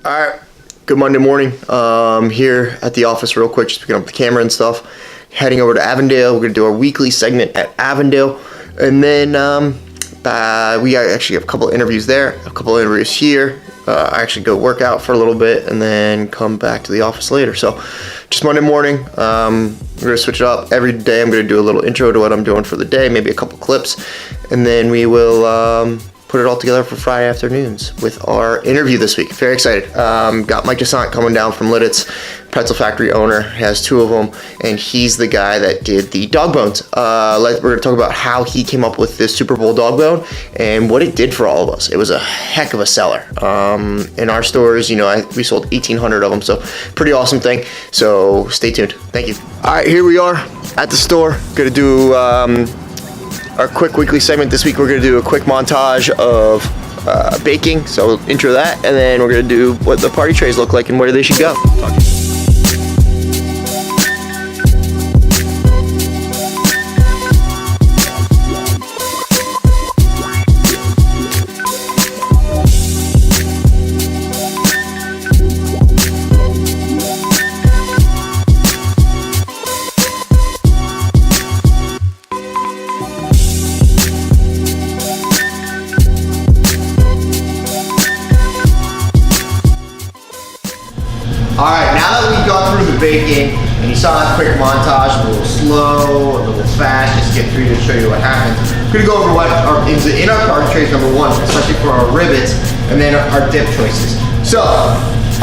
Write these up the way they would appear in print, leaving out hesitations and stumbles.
Alright, good Monday morning. Here at the office real quick, just picking up the camera and stuff. Heading over to Avondale. We're going to do our weekly segment at Avondale. And then we actually have a couple of interviews there, a couple of interviews here. I actually go work out for a little bit and then come back to the office later. So just Monday morning, we're going to switch it up. Every day I'm going to do a little intro to what I'm doing for the day, maybe a couple clips. And then we will put it all together for Friday afternoons with our interview this week. Very excited. Got Mike DiSante coming down from Lidditz, pretzel factory owner. He has two of them, and he's the guy that did the dog bones. We're going to talk about how he came up with this Super Bowl dog bone and what it did for all of us. It was a heck of a seller. In our stores, we sold 1,800 of them, so pretty awesome thing. So stay tuned. Thank you. All right, here we are at the store. Going to do our quick weekly segment. This week we're going to do a quick montage of baking, so we'll intro that, and then we're going to do what the party trays look like and where they should go. Alright, now that we've gone through the baking, and you saw that quick montage, a little slow, a little fast, just to get through to show you what happens. We're going to go over what is in our party trays, number one, especially for our rivets, and then our dip choices. So,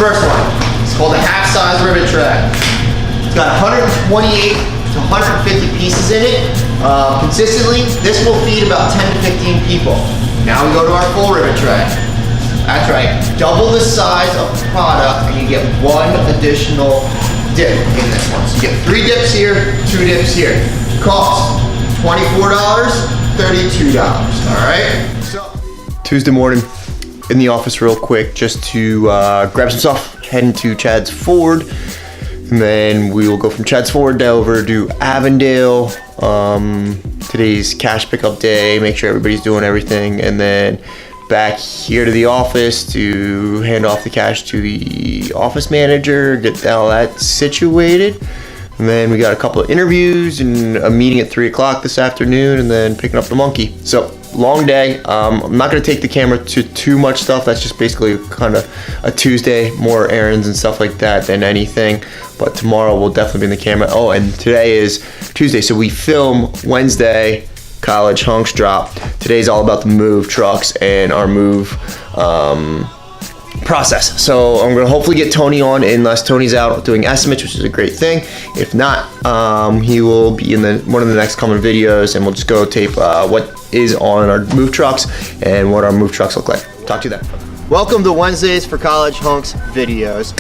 first one, it's called a half-size rivet tray. It's got 128 to 150 pieces in it. Consistently, this will feed about 10 to 15 people. Now we go to our full rivet tray. That's right, double the size of the product and you get one additional dip in this one. So you get 3 dips here, 2 dips here. Cost $24, $32, all right? So Tuesday morning in the office real quick just to grab some stuff, heading to Chad's Ford. And then we will go from Chad's Ford down over to Avondale. Today's cash pickup day, make sure everybody's doing everything, and then back here to the office to hand off the cash to the office manager, get all that situated. And then we got a couple of interviews and a meeting at 3 o'clock this afternoon, and then picking up the monkey. So long day. I'm not going to take the camera to too much stuff. That's just basically kind of a Tuesday, more errands and stuff like that than anything. But tomorrow we'll definitely be in the camera. Oh, and today is Tuesday, so we film Wednesday. College Hunks drop. Today's all about the move trucks and our move process. So I'm gonna hopefully get Tony on unless Tony's out doing estimates, which is a great thing. If not, he will be in one of the next coming videos, and we'll just go tape what is on our move trucks and what our move trucks look like. Talk to you then. Welcome to Wednesdays for College Hunks videos.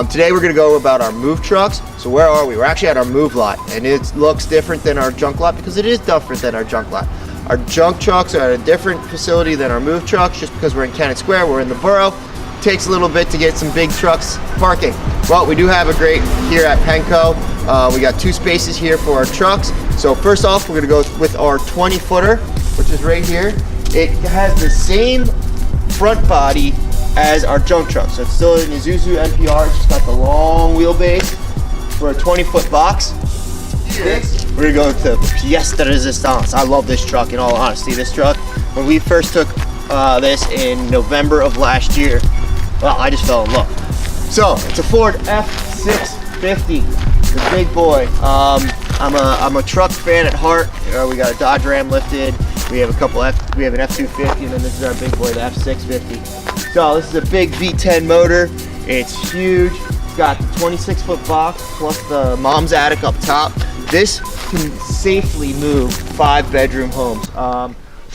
Today we're going to go about our move trucks. So where are we? We're actually at our move lot, and it looks different than our junk lot because it is different than our junk lot. Our junk trucks are at a different facility than our move trucks just because we're in Kennett Square, we're in the borough. It takes a little bit to get some big trucks parking. Well, we do have a great here at Penco. We got 2 spaces here for our trucks. So first off, we're going to go with our 20-footer, which is right here. It has the same front body as our junk truck, so it's still an Isuzu NPR. It's just got the long wheelbase for a 20-foot box. Next, we're gonna go to Pièce de Resistance. I love this truck, in all honesty. This truck, when we first took this in November of last year, well, I just fell in love. So it's a Ford F650, the big boy. I'm a truck fan at heart. We got a Dodge Ram lifted. We have we have an F250, and then this is our big boy, the F650. So this is a big V10 motor. It's huge. It's got the 26-foot box plus the mom's attic up top. This can safely move 5-bedroom homes.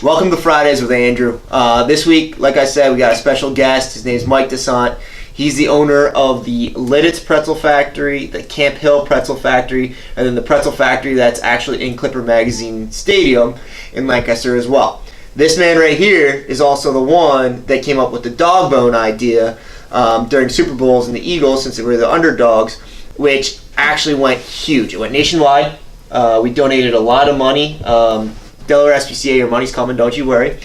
Welcome to Fridays with Andrew. This week, like I said, we got a special guest. His name's Mike DiSante. He's the owner of the Lidditz Pretzel Factory, the Camp Hill Pretzel Factory, and then the Pretzel Factory that's actually in Clipper Magazine Stadium in Lancaster as well. This man right here is also the one that came up with the dog bone idea during Super Bowls and the Eagles, since they were the underdogs, which actually went huge. It went nationwide. We donated a lot of money. Delaware SPCA, your money's coming, don't you worry.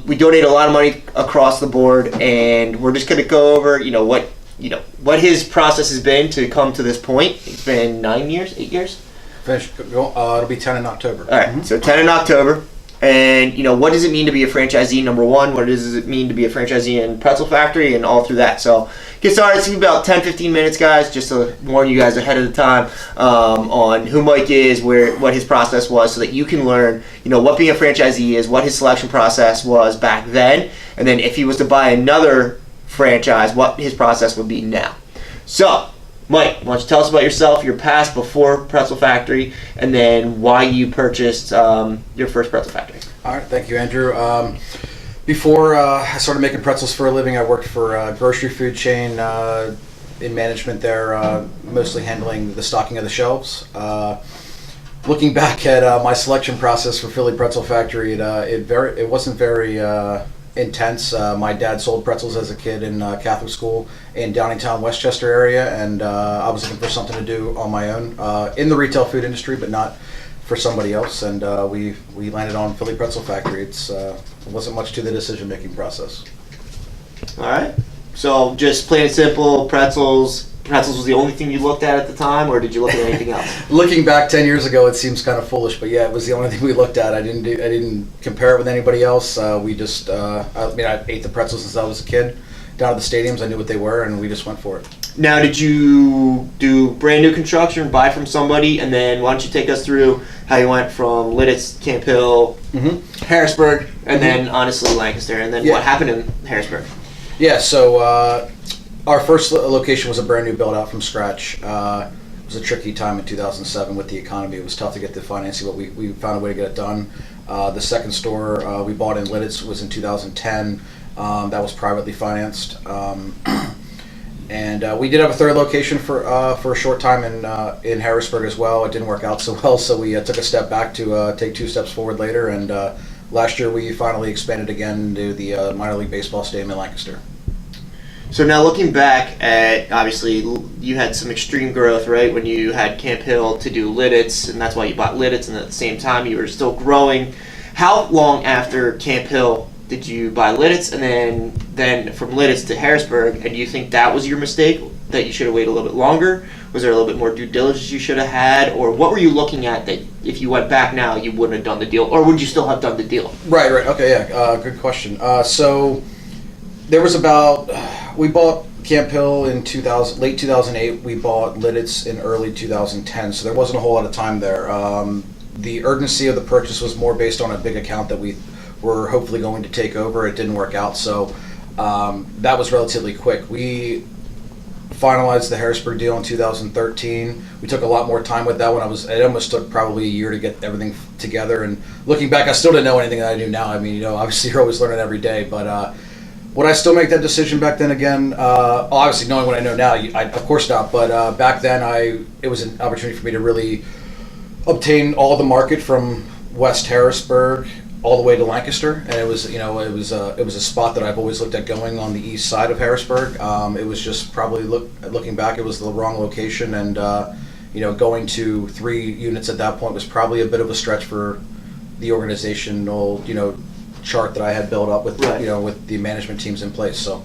We donate a lot of money across the board, and we're just going to go over, what his process has been to come to this point. It's been 9 years, 8 years. It'll be 10 in October. All right, so 10 in October. And, what does it mean to be a franchisee, number one? What does it mean to be a franchisee in Pretzel Factory, and all through that? So, get started. It's going to be about 10-15 minutes, guys, just to warn you guys ahead of the time on who Mike is, what his process was, so that you can learn, what being a franchisee is, what his selection process was back then, and then if he was to buy another franchise, what his process would be now. So, Mike, why don't you tell us about yourself, your past before Pretzel Factory, and then why you purchased your first Pretzel Factory. All right, thank you, Andrew. Before I started making pretzels for a living, I worked for a grocery food chain in management there, mostly handling the stocking of the shelves. Looking back at my selection process for Philly Pretzel Factory, it wasn't very intense. My dad sold pretzels as a kid in Catholic school in Downingtown, Westchester area, and I was looking for something to do on my own in the retail food industry, but not for somebody else. And we landed on Philly Pretzel Factory. It wasn't much to the decision-making process. All right. So just plain and simple, pretzels. Pretzels was the only thing you looked at the time, or did you look at anything else? Looking back 10 years ago, it seems kind of foolish, but yeah, it was the only thing we looked at. I didn't compare it with anybody else. We just, I ate the pretzels since I was a kid. Down at the stadiums, I knew what they were, and we just went for it. Now, did you do brand new construction, buy from somebody, and then why don't you take us through how you went from Lidditz, Camp Hill, Harrisburg, and then honestly Lancaster, and then what happened in Harrisburg? Yeah, so our first location was a brand new build out from scratch. It was a tricky time in 2007 with the economy. It was tough to get the financing, but we found a way to get it done. The second store we bought in Lidditz was in 2010. That was privately financed. And we did have a third location for a short time in Harrisburg as well. It didn't work out so well, so we took a step back to take 2 steps forward later. And last year we finally expanded again to the minor league baseball stadium in Lancaster. So now looking back at, obviously, you had some extreme growth, right, when you had Camp Hill to do Lidditz, and that's why you bought Lidditz, and at the same time you were still growing. How long after Camp Hill did you buy Lidditz, and then from Lidditz to Harrisburg, and do you think that was your mistake, that you should have waited a little bit longer? Was there a little bit more due diligence you should have had, or what were you looking at that if you went back now you wouldn't have done the deal, or would you still have done the deal? Right, okay, yeah, good question. So there was we bought Camp Hill in late 2008. We bought Lidditz in early 2010, so there wasn't a whole lot of time there. The urgency of the purchase was more based on a big account that we were hopefully going to take over. It didn't work out, so that was relatively quick. We finalized the Harrisburg deal in 2013. We took a lot more time with that one. It almost took probably a year to get everything together, and looking back, I still didn't know anything that I do now. I mean, obviously you're always learning every day, but would I still make that decision back then again? Obviously, knowing what I know now, of course not. But back then, it was an opportunity for me to really obtain all the market from West Harrisburg all the way to Lancaster, and it was a spot that I've always looked at going on the east side of Harrisburg. It was just probably looking back, it was the wrong location, and going to 3 units at that point was probably a bit of a stretch for the organizational chart that I had built up with with the management teams in place. So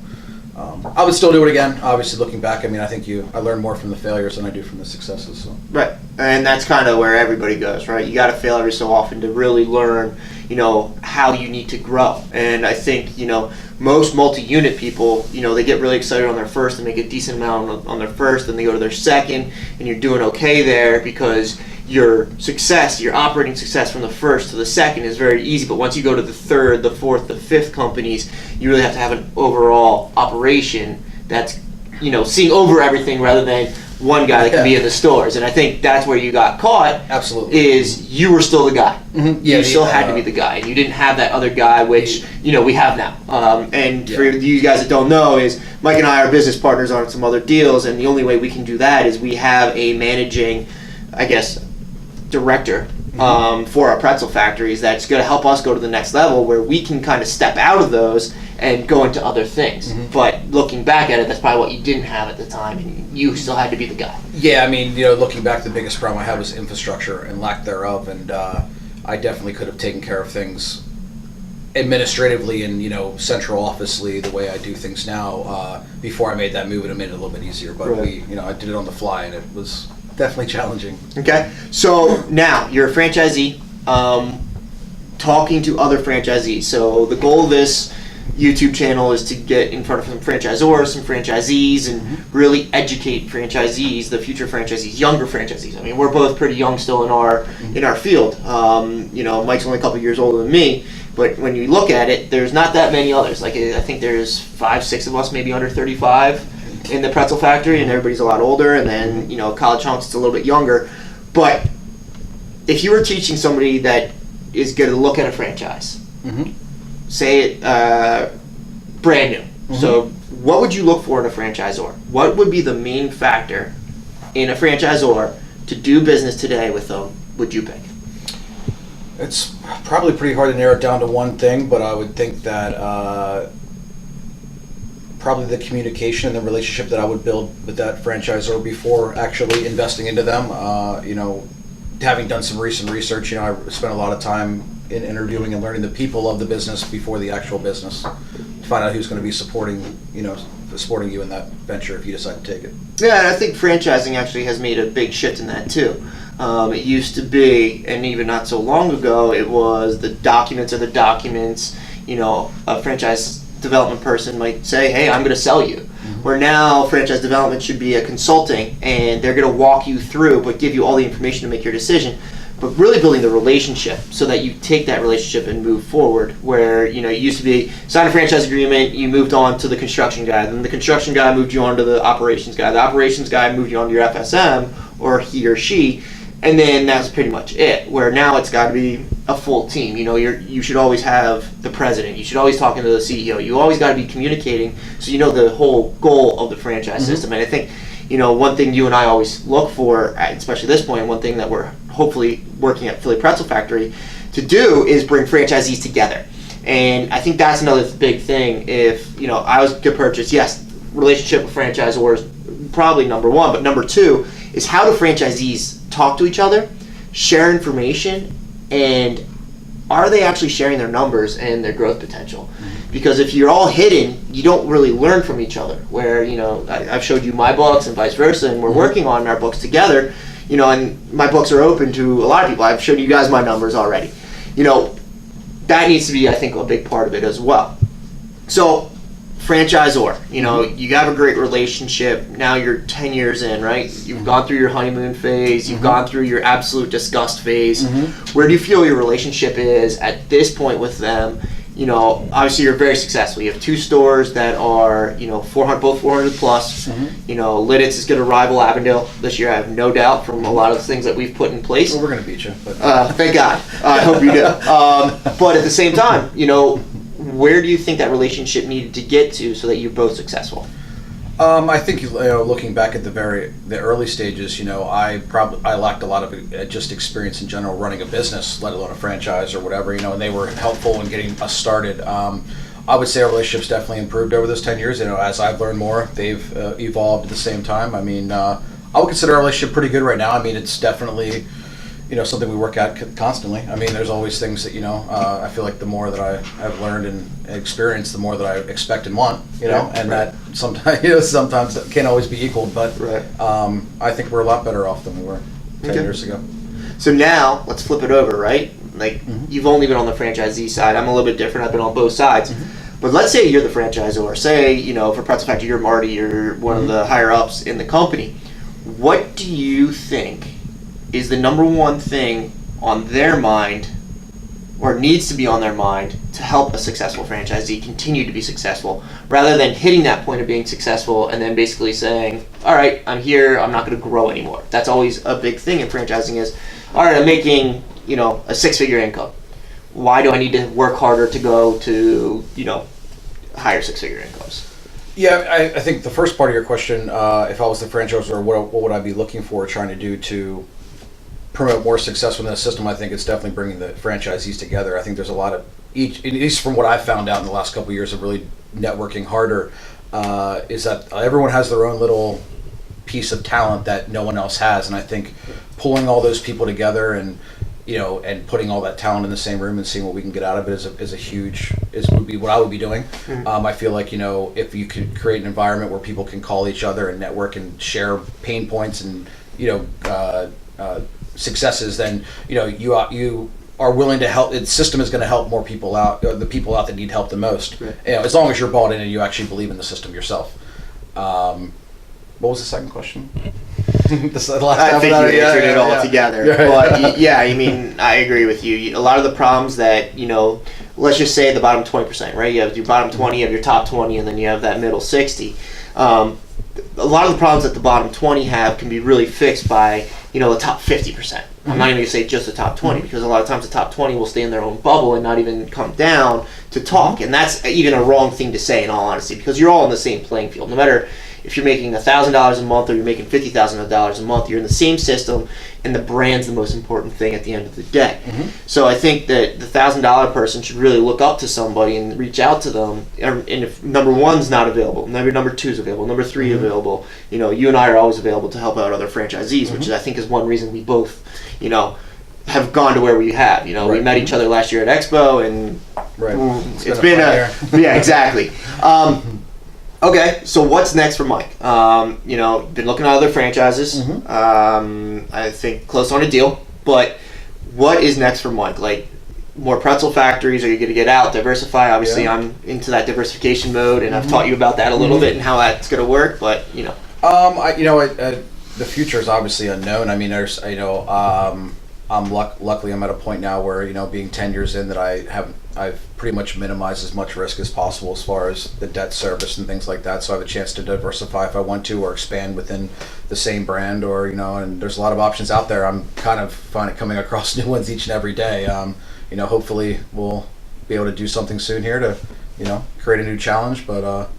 I would still do it again. Obviously, looking back, I mean, I think I learn more from the failures than I do from the successes. So. Right, and that's kind of where everybody goes, right? You got to fail every so often to really learn, how you need to grow. And I think, most multi-unit people, they get really excited on their first and make a decent amount on their first, and they go to their second, and you're doing okay there because your operating success from the first to the second is very easy, but once you go to the third, the fourth, the fifth companies, you really have to have an overall operation that's, seeing over everything rather than one guy that can be in the stores. And I think that's where you got caught. Absolutely. Is you were still the guy. Mm-hmm. You still had to be the guy, and you didn't have that other guy, which we have now. For you guys that don't know, is Mike and I are business partners on some other deals, and the only way we can do that is we have a managing, director for our pretzel factories that's going to help us go to the next level, where we can kind of step out of those and go into other things. But looking back at it, that's probably what you didn't have at the time, and you still had to be the guy. Yeah, I mean, looking back, the biggest problem I had was infrastructure and lack thereof, and I definitely could have taken care of things administratively and central officely the way I do things now. Before I made that move, it made it a little bit easier. But I did it on the fly, and it was definitely challenging. Okay, so now you're a franchisee, talking to other franchisees. So the goal of this YouTube channel is to get in front of some franchisors, some franchisees, and really educate franchisees, the future franchisees, younger franchisees. I mean, we're both pretty young still in our field. Mike's only a couple years older than me, but when you look at it, there's not that many others. Like, I think there's 5-6 of us, maybe under 35 in the pretzel factory, and everybody's a lot older. And then college hunks, it's a little bit younger. But if you were teaching somebody that is going to look at a franchise, say it brand new. So what would you look for in a franchisor? What would be the main factor in a franchisor to do business today with them, would you pick? It's probably pretty hard to narrow it down to one thing, but I would think that probably the communication and the relationship that I would build with that franchisor before actually investing into them. Having done some recent research, I spent a lot of time in interviewing and learning the people of the business before the actual business to find out who's going to be supporting you in that venture if you decide to take it. Yeah, and I think franchising actually has made a big shift in that too. It used to be, and even not so long ago, it was the documents are the documents. A franchise development person might say, hey, I'm going to sell you. Where now franchise development should be a consulting, and they're going to walk you through but give you all the information to make your decision. But really building the relationship so that you take that relationship and move forward. Where it used to be sign a franchise agreement, you moved on to the construction guy, then the construction guy moved you on to the operations guy, the operations guy moved you on to your FSM or he or she, and then that's pretty much it. Where now it's got to be a full team. You should always have the president. You should always talking to the CEO. You always got to be communicating so the whole goal of the franchise system. And I think one thing you and I always look for, especially at this point, one thing that we're hopefully working at Philly Pretzel Factory to do is bring franchisees together. And I think that's another big thing. If I was to purchase, yes, relationship with franchisors probably number one, but number two is how do franchisees talk to each other, share information, and are they actually sharing their numbers and their growth potential? Because if you're all hidden, you don't really learn from each other. Where I've showed you my books and vice versa, and we're working on our books together. And my books are open to a lot of people. I've showed you guys my numbers already. That needs to be, I think, a big part of it as well. So, franchisor, you have a great relationship. Now you're 10 years in, right? You've gone through your honeymoon phase. You've gone through your absolute disgust phase. Where do you feel your relationship is at this point with them? Obviously you're very successful. You have 2 stores that are, 400, both 400 plus. Lidditz is going to rival Avondale this year, I have no doubt, from a lot of the things that we've put in place. Well, we're going to beat you. But. Thank God. I hope you do. But at the same time, where do you think that relationship needed to get to so that you're both successful? I think looking back at the early stages, I lacked a lot of just experience in general running a business, let alone a franchise or whatever. And they were helpful in getting us started. I would say our relationship's definitely improved over those 10 years. As I've learned more, they've evolved at the same time. I mean, I would consider our relationship pretty good right now. I mean, it's definitely something we work at constantly. I mean, there's always things that I feel like the more that I have learned and experienced, the more that I expect and want. That sometimes that can't always be equal. But I think we're a lot better off than we were 10 years ago. So now let's flip it over, right? Like you've only been on the franchisee side. I'm a little bit different. I've been on both sides. But let's say you're the franchisor. Say for Pretzel Factory, you're Marty. You're one of the higher ups in the company. What do you think is the number one thing on their mind, or needs to be on their mind, to help a successful franchisee continue to be successful, rather than hitting that point of being successful and then basically saying, all right, I'm here, I'm not going to grow anymore? That's always a big thing in franchising is, all right, I'm making a 6-figure income. Why do I need to work harder to go to higher 6-figure incomes? Yeah, I think the first part of your question, if I was the franchisor, what would I be looking for, trying to do to promote more success within the system? I think it's definitely bringing the franchisees together. I think there's a lot of, at least from what I've found out in the last couple of years of really networking harder, is that everyone has their own little piece of talent that no one else has. And I think pulling all those people together and and putting all that talent in the same room and seeing what we can get out of it would be what I would be doing. I feel like, if you could create an environment where people can call each other and network and share pain points and, successes, then, you are willing to help. The system is going to help more people out, the people out that need help the most. Right. As long as you're bought in and you actually believe in the system yourself. What was the second question? I think you answered it all together. But I agree with you. A lot of the problems that, let's just say the bottom 20%, right? You have your bottom 20, you have your top 20, and then you have that middle 60. A lot of the problems that the bottom 20 have can be really fixed by, the top 50%. I'm not even going to say just the top 20, because a lot of times the top 20 will stay in their own bubble and not even come down to talk. And that's even a wrong thing to say, in all honesty, because you're all on the same playing field. No matter if you're making $1,000 a month or you're making $50,000 a month, you're in the same system, and the brand's the most important thing at the end of the day. So I think that the $1,000 person should really look up to somebody and reach out to them. And if number one's not available, maybe number two's available, number three available, you and I are always available to help out other franchisees, which I think is one reason we both, have gone to where we have. We met each other last year at Expo, and it's been yeah, exactly. Okay, so what's next for Mike? Been looking at other franchises. I think close on a deal. But what is next for Mike? Like, more pretzel factories? Are you going to get out, diversify? Obviously, I'm into that diversification mode, and I've taught you about that a little bit and how that's going to work. But the future is obviously unknown. I mean, there's luckily I'm at a point now where being 10 years in that I've pretty much minimized as much risk as possible as far as the debt service and things like that. So I have a chance to diversify if I want to, or expand within the same brand, or and there's a lot of options out there. I'm kind of coming across new ones each and every day. Hopefully we'll be able to do something soon here to create a new challenge, but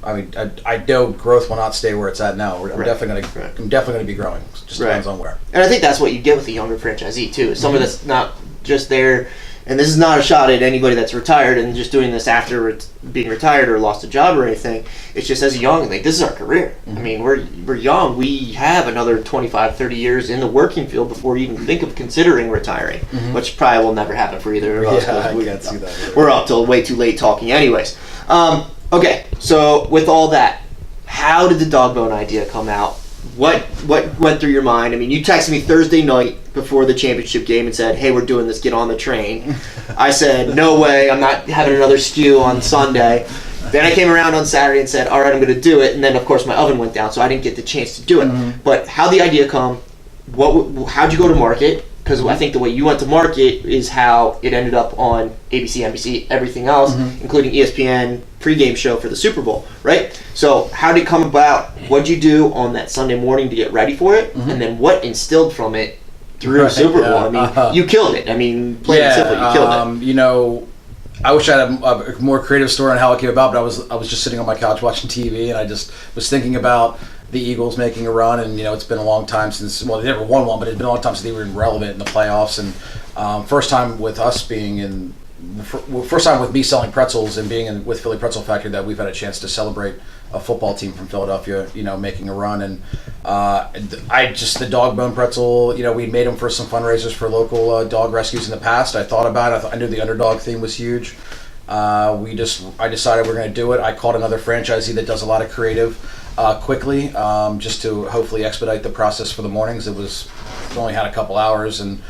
I know growth will not stay where it's at now. I'm definitely going to be growing. It just depends on where. And I think that's what you get with a younger franchisee too. Is someone that's not just there. And this is not a shot at anybody that's retired and just doing this after being retired or lost a job or anything. It's just as young, like, this is our career. I mean, we're young. We have another 25, 30 years in the working field before we even think of considering retiring, which probably will never happen for either of us. Yeah, I can't see that. We're up till way too late talking anyways. Okay, so with all that, how did the dog bone idea come out? What went through your mind? I mean, you texted me Thursday night before the championship game and said, "Hey, we're doing this. Get on the train." I said, "No way. I'm not having another stew on Sunday." Then I came around on Saturday and said, "All right, I'm going to do it." And then, of course, my oven went down, so I didn't get the chance to do it. But how'd the idea come? How'd you go to market? Because I think the way you went to market is how it ended up on ABC, NBC, everything else, including ESPN pregame show for the Super Bowl, right? So how did it come about? What'd you do on that Sunday morning to get ready for it? And then what instilled from it through the Super Bowl? I mean, you killed it. I mean, plain and simple, you killed it. I wish I had a more creative story on how it came about, but I was just sitting on my couch watching TV, and I just was thinking about the Eagles making a run, and it's been a long time since, well, they never won one, but it's been a long time since they were relevant in the playoffs, and first time with us being in, first time with me selling pretzels and being with Philly Pretzel Factory that we've had a chance to celebrate a football team from Philadelphia, making a run, and the dog bone pretzel, we made them for some fundraisers for local dog rescues in the past. I thought about it. I knew the underdog theme was huge. I decided we're going to do it. I called another franchisee that does a lot of creative quickly, just to hopefully expedite the process for the mornings. We only had a couple hours, and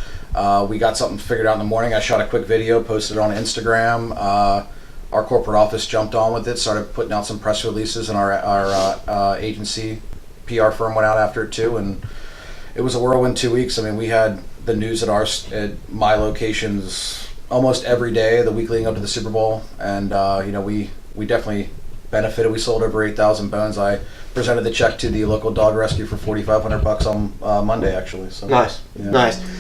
we got something figured out in the morning. I shot a quick video, posted it on Instagram. Our corporate office jumped on with it, started putting out some press releases, and our agency PR firm went out after it too, and it was a whirlwind 2 weeks. I mean, we had the news at my locations almost every day the week leading up to the Super Bowl, and we definitely benefited. We sold over 8,000 bones. I presented the check to the local dog rescue for $4,500 on Monday, actually. So nice.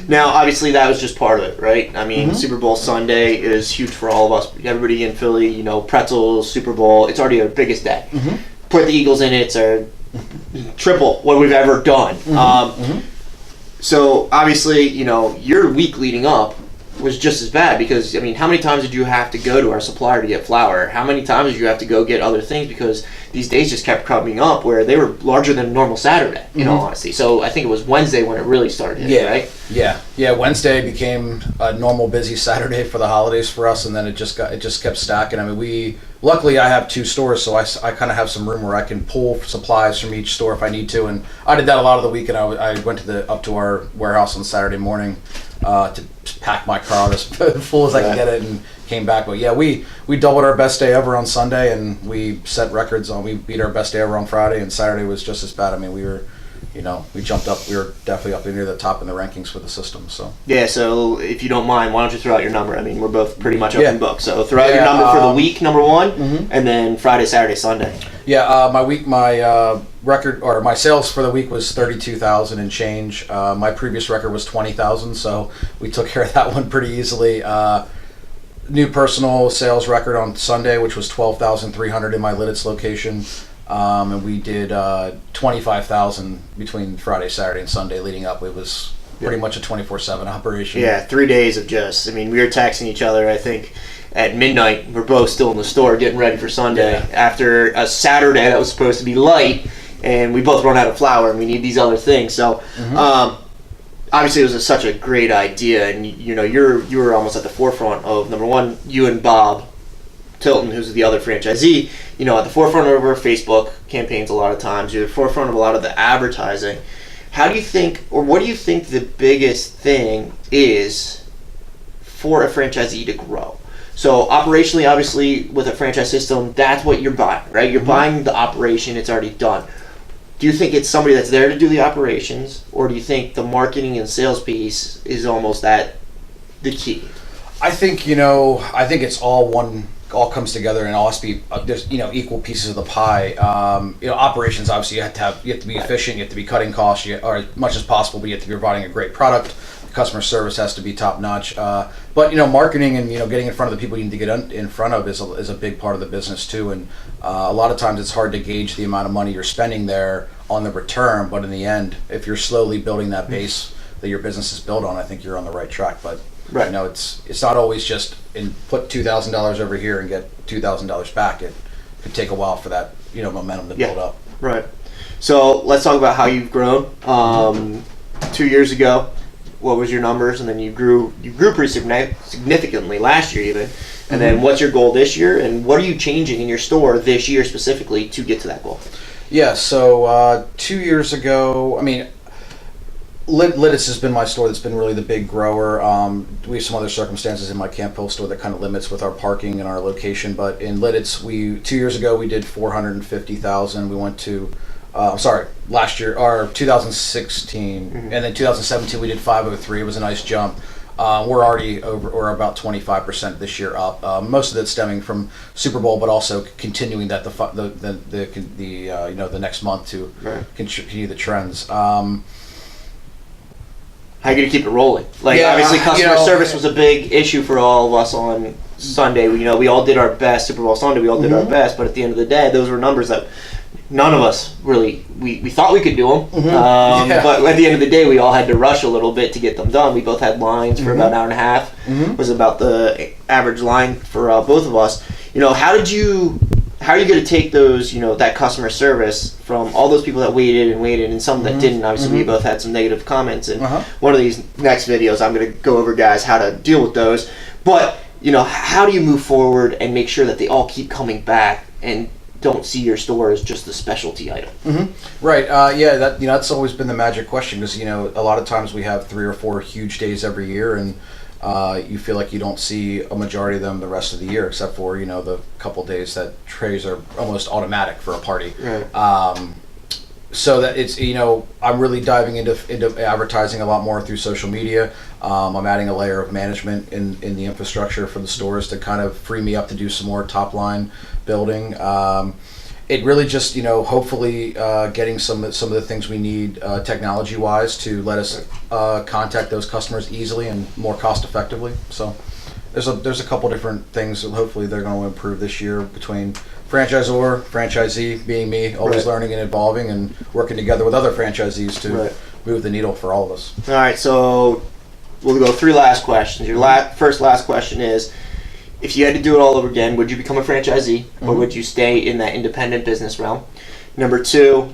Now, obviously, that was just part of it, right? I mean, Super Bowl Sunday is huge for all of us. Everybody in Philly, pretzels, Super Bowl. It's already our biggest day. Put the Eagles in it. It's our triple what we've ever done. So obviously, your week leading up was just as bad because, I mean, how many times did you have to go to our supplier to get flour? How many times did you have to go get other things because these days just kept coming up where they were larger than a normal Saturday, in all honesty. So I think it was Wednesday when it really started hitting, right? Yeah. Wednesday became a normal busy Saturday for the holidays for us, and then it just kept stacking. I mean, luckily I have 2 stores, so I kind of have some room where I can pull supplies from each store if I need to, and I did that a lot of the week. And I went up to our warehouse on Saturday morning to pack my car as full as I could get it, and came back. But yeah, we doubled our best day ever on Sunday, and we set records we beat our best day ever on Friday, and Saturday was just as bad. I mean, we jumped up. We were definitely up near the top in the rankings for the system. So yeah. So if you don't mind, why don't you throw out your number? I mean, we're both pretty much open book. So throw out your number for the week, number one, and then Friday, Saturday, Sunday. Yeah. My record or my sales for the week was 32,000 and change. My previous record was 20,000, so we took care of that one pretty easily. New personal sales record on Sunday, which was 12,300 in my Lidditz location. And we did 25,000 between Friday, Saturday, and Sunday leading up. It was pretty much a 24/7 operation. Yeah, 3 days of just, I mean, we were texting each other, I think, at midnight. We're both still in the store getting ready for Sunday after a Saturday that was supposed to be light, and we both run out of flour and we need these other things. So, obviously it was such a great idea, and you were almost at the forefront of, number one, you and Bob Tilton, who's the other franchisee, at the forefront of our Facebook campaigns a lot of times. You're at the forefront of a lot of the advertising. How do you think, or what do you think the biggest thing is for a franchisee to grow? So operationally, obviously, with a franchise system, that's what you're buying, right? You're buying the operation, it's already done. Do you think it's somebody that's there to do the operations, or do you think the marketing and sales piece is almost the key? I think it's all comes together and all has to be there's equal pieces of the pie. Operations, obviously you have to be efficient, you have to be cutting costs, or as much as possible, but you have to be providing a great product. Customer service has to be top notch. But marketing and getting in front of the people you need to get in front of is a big part of the business too. And a lot of times it's hard to gauge the amount of money you're spending there on the return. But in the end, if you're slowly building that base that your business is built on, I think you're on the right track. But it's not always just put $2,000 over here and get $2,000 back. It could take a while for that momentum to build up. Right. So let's talk about how you've grown. 2 years ago, what was your numbers? And then you grew pretty significantly last year even. And then what's your goal this year? And what are you changing in your store this year specifically to get to that goal? Yeah. So 2 years ago, I mean, Lidditz has been my store that's been really the big grower. We have some other circumstances in my Camp Hill store that kind of limits with our parking and our location. But in Lidditz, 2 years ago we did 450,000. We went to, last year or 2016, and then 2017 we did 503. It was a nice jump. We're already we're about 25% this year up. Most of it stemming from Super Bowl, but also continuing that the next month to continue the trends. How are you going to keep it rolling? Obviously customer service was a big issue for all of us on Sunday. We all did our best. Super Bowl Sunday, we all did our best. But at the end of the day, those were numbers that none of us really, we thought we could do them. But at the end of the day, we all had to rush a little bit to get them done. We both had lines for about an hour and a half. Was about the average line for both of us. How are you going to take those, that customer service from all those people that waited and some that didn't? Obviously, we both had some negative comments. And one of these next videos, I'm going to go over, guys, how to deal with those. But, how do you move forward and make sure that they all keep coming back and don't see your store as just a specialty item? Right. That's always been the magic question because, a lot of times we have 3 or 4 huge days every year, and you feel like you don't see a majority of them the rest of the year, except for the couple days that trays are almost automatic for a party. So that it's I'm really diving into advertising a lot more through social media. I'm adding a layer of management in the infrastructure for the stores to kind of free me up to do some more top line building. It really just hopefully getting some of the things we need technology wise to let us contact those customers easily and more cost effectively. So there's a couple different things that hopefully they're going to improve this year between franchisor, franchisee, being me, always learning and evolving and working together with other franchisees to move the needle for all of us. All right, so we'll go 3 last questions. Your last question is, if you had to do it all over again, would you become a franchisee or would you stay in that independent business realm? Number 2,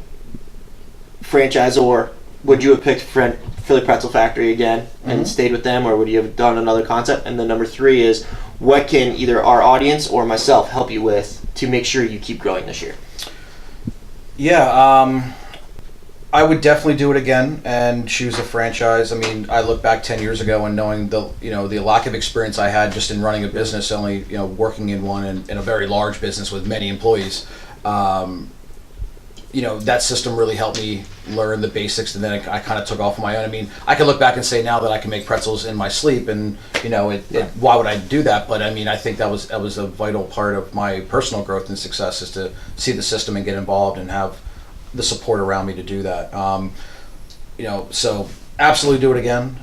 franchisor. Would you have picked Philly Pretzel Factory again and stayed with them, or would you have done another concept? And then number 3 is, what can either our audience or myself help you with to make sure you keep growing this year? Yeah, I would definitely do it again and choose a franchise. I mean, I look back 10 years ago and knowing the lack of experience I had just in running a business, only working in one in a very large business with many employees. That system really helped me learn the basics, and then I kind of took off on my own. I mean, I can look back and say now that I can make pretzels in my sleep, and why would I do that? But I mean, I think that was a vital part of my personal growth and success, is to see the system and get involved and have the support around me to do that. So absolutely do it again.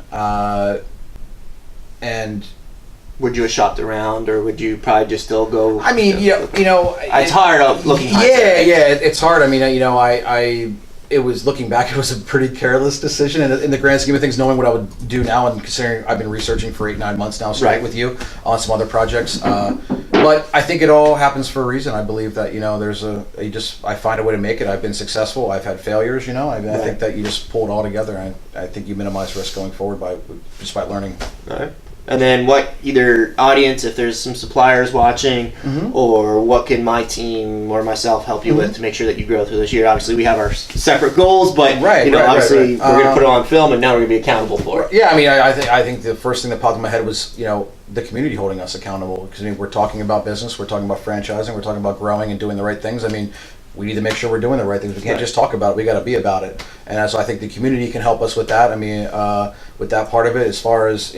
And would you have shopped around, or would you probably just still go? I mean, it's hard of looking. It's hard. I mean, it was, looking back, it was a pretty careless decision in the grand scheme of things, knowing what I would do now, and considering I've been researching for 8-9 months now straight with you on some other projects. But I think it all happens for a reason. I believe that I find a way to make it. I've been successful. I've had failures. I think that you just pull it all together, and I think you minimize risk going forward by learning. All right. And then what, either audience, if there's some suppliers watching, or what can my team or myself help you with to make sure that you grow through this year? Obviously, we have our separate goals, but obviously we're going to put it on film, and now we're going to be accountable for it. Yeah, I mean, I think the first thing that popped in my head was the community holding us accountable, because we're talking about business, we're talking about franchising, we're talking about growing and doing the right things. I mean, we need to make sure we're doing the right things. We can't just talk about it. We got to be about it. And so I think the community can help us with that. I mean, with that part of it, as far as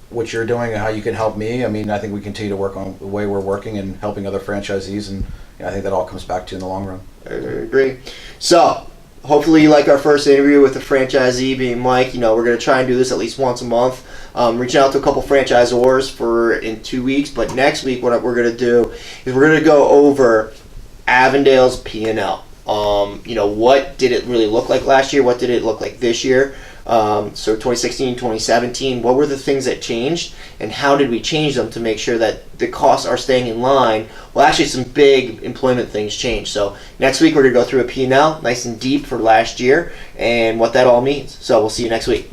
what you're doing and how you can help me. I mean, I think we continue to work on the way we're working and helping other franchisees, and I think that all comes back to in the long run. I agree. So hopefully you like our first interview with the franchisee, being Mike. We're going to try and do this at least once a month. Reaching out to a couple franchisors in 2 weeks, but next week what we're going to do is we're going to go over Avondale's P&L. What did it really look like last year? What did it look like this year? So 2016, 2017, what were the things that changed, and how did we change them to make sure that the costs are staying in line? Well, actually some big employment things changed. So next week we're going to go through a P&L nice and deep for last year and what that all means. So we'll see you next week.